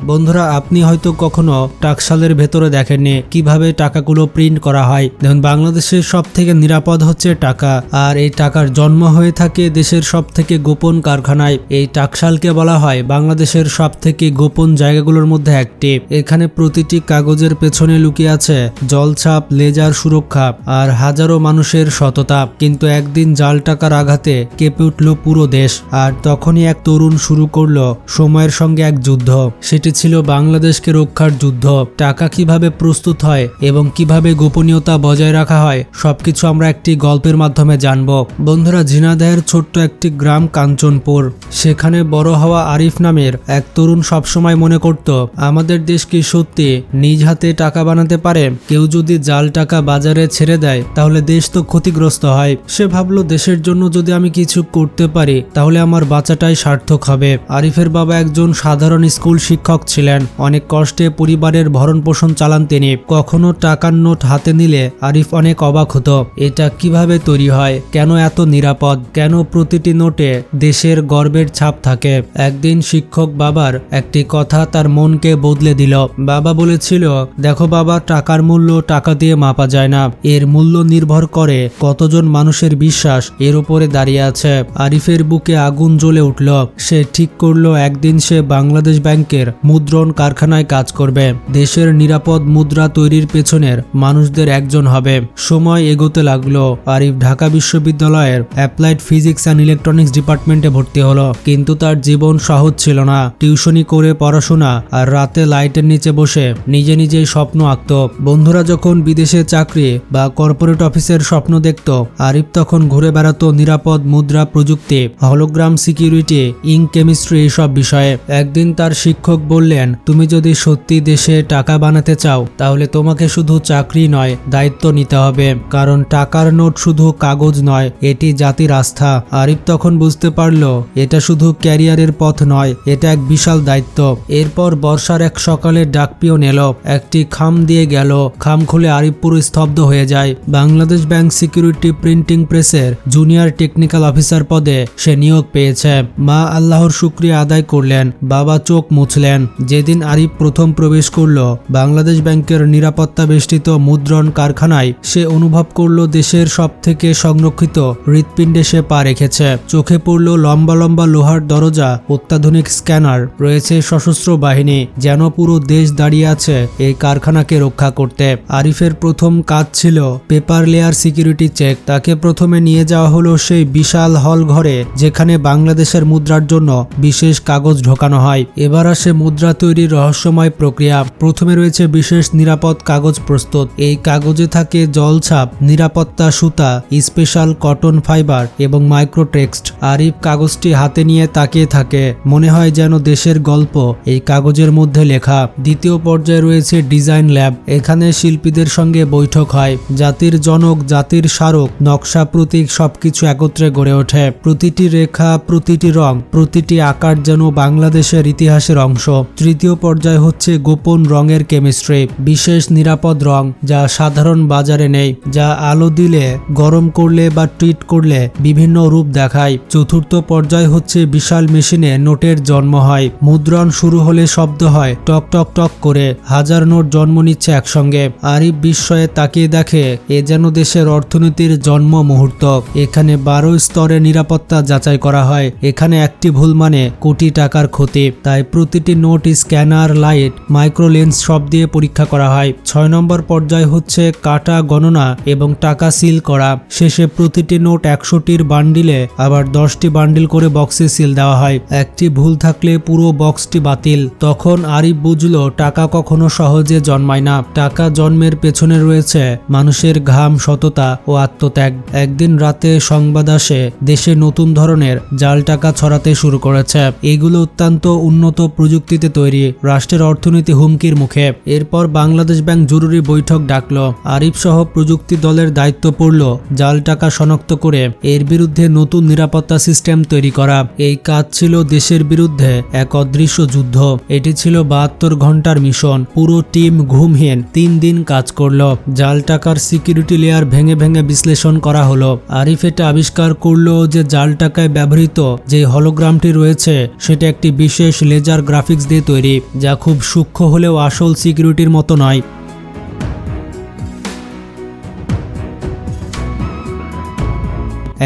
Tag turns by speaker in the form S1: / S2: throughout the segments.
S1: বন্ধুরা, আপনি হয়তো কখনো টাকশালের ভেতরে দেখেননি কিভাবে টাকাগুলো প্রিন্ট করা হয়। দেখুন, বাংলাদেশের সব থেকে নিরাপদ হচ্ছে টাকা, আর এই টাকার জন্ম হয়ে থাকে দেশের সব থেকে গোপন কারখানায়। এই টাকশালকে বলা হয় বাংলাদেশের সব থেকে গোপন জায়গাগুলোর মধ্যে একটি। এখানে প্রতিটি কাগজের পেছনে লুকিয়ে আছে জলছাপ, লেজার সুরক্ষা আর হাজারো মানুষের সততা। কিন্তু একদিন জাল টাকার আঘাতে কেঁপে উঠল পুরো দেশ, আর তখনই এক তরুণ শুরু করলো সময়ের সঙ্গে এক যুদ্ধ। সেটি ছিল বাংলাদেশকে রক্ষার যুদ্ধ। টাকা কিভাবে প্রস্তুত হয় এবং কিভাবে গোপনীয়তা বজায় রাখা হয় সবকিছু আমরা একটি গল্পের মাধ্যমে জানব। বন্ধুরা, ঝিনাইদহের ছোট্ট একটি গ্রাম কাঞ্চনপুর, সেখানে বড় হওয়া আরিফ নামের এক তরুণ সবসময় মনে করত, আমাদের দেশ কি সত্যি নিজ হাতে টাকা বানাতে পারে? কেউ যদি জাল টাকা বাজারে ছেড়ে দেয় তাহলে দেশ তো ক্ষতিগ্রস্ত হয়। সে ভাবলো, দেশের জন্য যদি আমি কিছু করতে পারি তাহলে আমার বাঁচাটাই সার্থক হবে। আরিফের বাবা একজন সাধারণ স্কুল শিক্ষক ছিলেন। অনেক কষ্টে পরিবারের ভরণ পোষণ চালান তিনি। কখনো টাকার নোট হাতে নিলে আরিফ অনেক অবাক হতো, এটা কিভাবে তৈরি হয়, কেন এত নিরাপদ, কেন প্রতিটি নোটে দেশের গর্বের ছাপ থাকে। একদিন শিক্ষক বাবার একটি কথা তার মনকে বদলে দিল। বাবা বলেছিল, দেখো বাবা, টাকার মূল্য টাকা দিয়ে মাপা যায় না, এর মূল্য নির্ভর করে কতজন মানুষের বিশ্বাস এর উপরে দাঁড়িয়ে আছে। আরিফের বুকে আগুন জ্বলে উঠল। সে ঠিক করলো একদিন সে বাংলাদেশ ব্যাংকের মুদ্রণ কারখানায় কাজ করবে। দেশের নিরাপদ মুদ্রা তৈরির পেছনের মানুষদের একজন হবে। সময় এগোতে লাগলো। আরিফ ঢাকা বিশ্ববিদ্যালয়ের অ্যাপ্লাইড ফিজিক্স অ্যান্ড ইলেকট্রনিক্স ডিপার্টমেন্টে ভর্তি হলো। কিন্তু তার জীবন সহজ ছিল না। টিউশনি করে পড়াশোনা আর রাতে লাইটের নিচে বসে নিজে নিজেই স্বপ্ন আঁকত। বন্ধুরা যখন বিদেশে চাকরি বা কর্পোরেট অফিসের স্বপ্ন দেখত, আরিফ তখন ঘুরে বেড়াতো নিরাপদ মুদ্রা প্রযুক্তি, হলোগ্রাম সিকিউরিটি, ইঙ্ক কেমিস্ট্রি এসব বিষয়ে। একদিন তার শিক্ষক বললেন, তুমি যদি সত্যি দেশে টাকা বানাতে চাও তাহলে তোমাকে শুধু চাকরি নয়, দায়িত্ব নিতে হবে। কারণ টাকার নোট শুধু কাগজ নয়, এটি জাতির আস্থা। আরিফ তখন বুঝতে পারল এটা শুধু ক্যারিয়ারের পথ নয়, এটা এক বিশাল দায়িত্ব। এরপর বর্ষার এক সকালে ডাকপিয়ন এলো, একটি খাম দিয়ে গেল। খাম খুলে আরিফ পুরো স্তব্ধ হয়ে যায়। বাংলাদেশ ব্যাংক সিকিউরিটি প্রিন্টিং প্রেসের জুনিয়র টেকনিক্যাল অফিসার পদে সে নিয়োগ পেয়েছে। মা আল্লাহর শুকরিয়া আদায় করলেন, বাবা চোখ মুছলেন। যেদিন আরিফ প্রথম প্রবেশ করল বাংলাদেশ ব্যাংকের নিরাপত্তা বেষ্টিত মুদ্রণ কারখানায়, সে অনুভব করল দেশের সব থেকে সংরক্ষিত হৃৎপিণ্ডে সে পা রেখেছে। চোখে পড়ল লম্বা লম্বা লোহার দরজা, অত্যাধুনিক স্ক্যানার, রয়েছে সশস্ত্র বাহিনী, যেন পুরো দেশ দাঁড়িয়ে আছে এই কারখানাকে রক্ষা করতে। আরিফের প্রথম কাজ ছিল পেপার লেয়ার সিকিউরিটি চেক। তাকে প্রথমে নিয়ে যাওয়া হলো সেই বিশাল হল ঘরে যেখানে বাংলাদেশের মুদ্রার জন্য বিশেষ কাগজ ঢোকানো হয়। এবার আসে মুদ্রা তৈরির রহস্যময় প্রক্রিয়া। প্রথমে রয়েছে বিশেষ নিরাপদ কাগজ প্রস্তুত। এই কাগজে থাকে জলছাপ, নিরাপত্তা সুতা, স্পেশাল কটন ফাইবার এবং মাইক্রো টেক্সট। আরিফ কাগজটি হাতে নিয়ে তাকিয়ে থাকে, মনে হয় যেন দেশের গল্প এই কাগজের মধ্যে লেখা। দ্বিতীয় পর্যায়ে রয়েছে ডিজাইন ল্যাব। এখানে শিল্পীদের সঙ্গে বৈঠক হয়। জাতির জনক, জাতির স্মারক, নকশা, প্রতীক সবকিছু একত্রে গড়ে ওঠে। প্রতিটি রেখা, প্রতিটি রং, প্রতিটি আকার যেন বাংলাদেশের ইতিহাসের অংশ। তৃতীয় পর্যায় হচ্ছে গোপন রঙের কেমিস্ট্রি। বিশেষ নিরাপদ রং যা সাধারণ বাজারে নেই, যা আলো দিলে, গরম করলে বা ট্রিট করলে বিভিন্ন রূপ দেখায়। চতুর্থ পর্যায় হচ্ছে বিশাল মেশিনে নোটের জন্ম হয়। মুদ্রণ শুরু হলে শব্দ হয় টক টক টক করে, হাজার নোট জন্ম নিচ্ছে একসঙ্গে। আরিফ বিস্ময়ে তাকিয়ে দেখে এ যেন দেশের অর্থনীতির জন্ম মুহূর্ত। এখানে 12 স্তরে নিরাপত্তা যাচাই করা হয়। এখানে একটি ভুল মানে কোটি টাকার ক্ষতি। তাই প্রতিটি note scanner, light, micro lens সব দিয়ে পরীক্ষা করা হয়। 6 নম্বর পর্যায় হচ্ছে কাটা, গণনা এবং টাকা সিল করা। শেষে প্রতিটি নোট 100টির বান্ডিলে আবার 10টি বান্ডিল করে বক্সে সিল দেওয়া হয়। একটি ভুল থাকলে পুরো বক্সটি বাতিল। তখন আরিফ বুঝলো টাকা কখনো সহজে জন্মায় না। টাকা জন্মের পেছনে রয়েছে মানুষের ঘাম, সততা ও আত্মত্যাগ। একদিন রাতে সংবাদ আসে দেশে নতুন ধরনের জাল টাকা ছড়াতে শুরু করেছে। এগুলো অত্যন্ত উন্নত প্রযুক্তিতে তৈরি। রাষ্ট্রের অর্থনীতি হুমকির মুখে। এরপর বাংলাদেশ ব্যাংক জরুরি বৈঠক ডাকলো। আরিফ সহ প্রযুক্তি দলের দায়িত্ব পড়ল জাল টাকা শনাক্ত করে এর বিরুদ্ধে নতুন নিরাপত্তা সিস্টেম তৈরি করা। এই কাজ ছিল দেশের বিরুদ্ধে এক অদৃশ্য যুদ্ধ। এটি ছিল 72 ঘন্টার মিশন। পুরো টিম ঘুমহীন 3 দিন কাজ করলো। জাল টাকার সিকিউরিটি লেয়ার ভেঙে ভেঙে বিশ্লেষণ করা হলো। আরিফ এটা আবিষ্কার করলো যে জাল টাকায় ব্যবহৃত যে হলোগ্রামটি রয়েছে সেটা একটি বিশেষ লেজার গ্রাফিক্স দিয়ে তৈরি, যা খুব সূক্ষ্ম হলেও আসল সিকিউরিটির মতো নয়।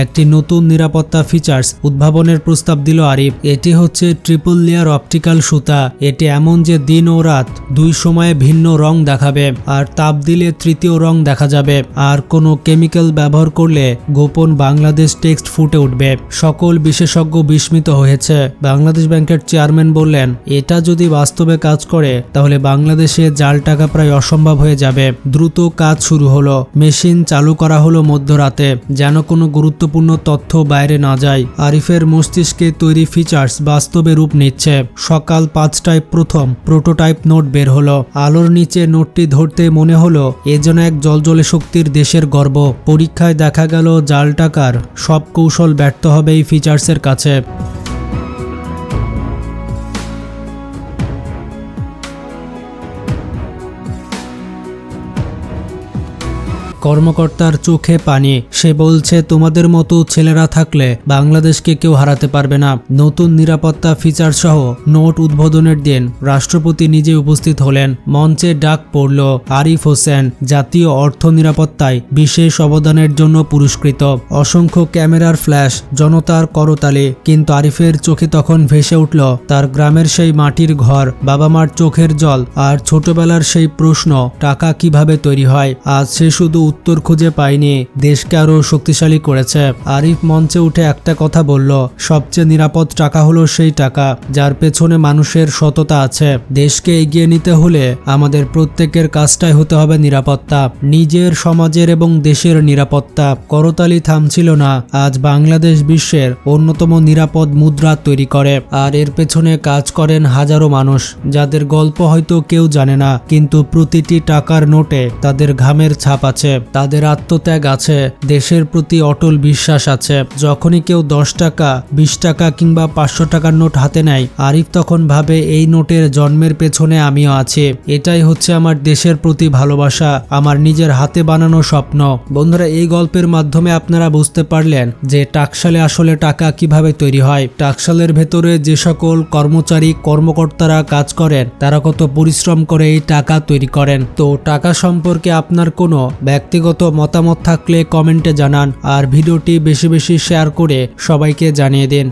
S1: একটি নতুন নিরাপত্তা ফিচার্স উদ্ভাবনের প্রস্তাব দিল আরিফ। এটি হচ্ছে ট্রিপল লেয়ার অপটিক্যাল সুতা। এটি এমন যে দিন ও রাত দুই সময়ে ভিন্ন রং দেখাবে, আর তাপ দিলে তৃতীয় রং দেখা যাবে। আর কোনো কেমিক্যাল ব্যবহার করলে গোপন বাংলাদেশ টেক্সট ফুটে উঠবে। সকল বিশেষজ্ঞ বিস্মিত হয়েছে। বাংলাদেশ ব্যাংকের চেয়ারম্যান বললেন, এটা যদি বাস্তবে কাজ করে তাহলে বাংলাদেশে জাল টাকা প্রায় অসম্ভব হয়ে যাবে। দ্রুত কাজ শুরু হলো। মেশিন চালু করা হলো মধ্যরাতে, যেন কোনো গুরুত্বপূর্ণ তথ্য বাইরে না যায়। আরিফের মস্তিষ্কে তৈরি ফিচার্স বাস্তবে রূপ নিচ্ছে। সকাল 5টায় প্রথম প্রোটোটাইপ নোট বের হলো। আলোর নিচে নোটটি ধরতে মনে হলো এ যেন এক জ্বলজ্বলে শক্তির দেশের গর্ব। পরীক্ষায় দেখা গেল জাল টাকার সব কৌশল ব্যর্থ হবে এই ফিচার্সের কাছে। কর্মকর্তার চোখে পানি। সে বলছে, তোমাদের মতো ছেলেরা থাকলে বাংলাদেশকে কেউ হারাতে পারবে না। নতুন নিরাপত্তা ফিচার সহ নোট উদ্বোধনের দিন রাষ্ট্রপতি নিজে উপস্থিত হলেন। মঞ্চে ডাক পড়ল। আরিফ হোসেন জাতীয় অর্থ নিরাপত্তায় বিশেষ অবদানের জন্য পুরস্কৃত। অসংখ্য ক্যামেরার ফ্ল্যাশ, জনতার করতালি। কিন্তু আরিফের চোখে তখন ভেসে উঠল তার গ্রামের সেই মাটির ঘর, বাবা মার চোখের জল, আর ছোটবেলার সেই প্রশ্ন, টাকা কিভাবে তৈরি হয়। আজ সে শুধু উত্তর খুঁজে পায়নি, দেশকে আরো শক্তিশালী করেছে। আরিফ মঞ্চে উঠে একটা কথা বলল, সবচেয়ে নিরাপদ টাকা হলো সেই টাকা যার পেছনে মানুষের সততা আছে। দেশকে এগিয়ে নিতে হলে আমাদের প্রত্যেকের কাজটাই হতে হবে নিরাপত্তা, নিজের, সমাজের এবং দেশের নিরাপত্তা। করতালি থামছিল না। আজ বাংলাদেশ বিশ্বের অন্যতম নিরাপদ মুদ্রা তৈরি করে, আর এর পেছনে কাজ করেন হাজারো মানুষ যাদের গল্প হয়তো কেউ জানে না, কিন্তু প্রতিটি টাকার নোটে তাদের ঘামের ছাপ আছে, তাদের আত্মত্যাগ আছে, দেশের প্রতি অটল বিশ্বাস আছে। যখনই কেউ 10 টাকা, 20 টাকা কিংবা 500 টাকার নোট হাতে নেয়, আরিফ তখন ভাবে এই নোটের জন্মের পেছনে আমিও আছি। এটাই হচ্ছে আমার দেশের প্রতি ভালোবাসা, আমার নিজের হাতে বানানো স্বপ্ন। বন্ধুরা, এই গল্পের মাধ্যমে আপনারা বুঝতে পারলেন যে টাকশালে আসলে টাকা কিভাবে তৈরি হয়। টাকশালের ভেতরে যে সকল কর্মচারী, কর্মকর্তারা কাজ করেন তারা কত পরিশ্রম করে এই টাকা তৈরি করেন। তো টাকা সম্পর্কে আপনার কোনো ব্যক্তিগত মতামত থাকলে কমেন্টে জানান, আর ভিডিওটি বেশি বেশি শেয়ার করে সবাইকে জানিয়ে দিন।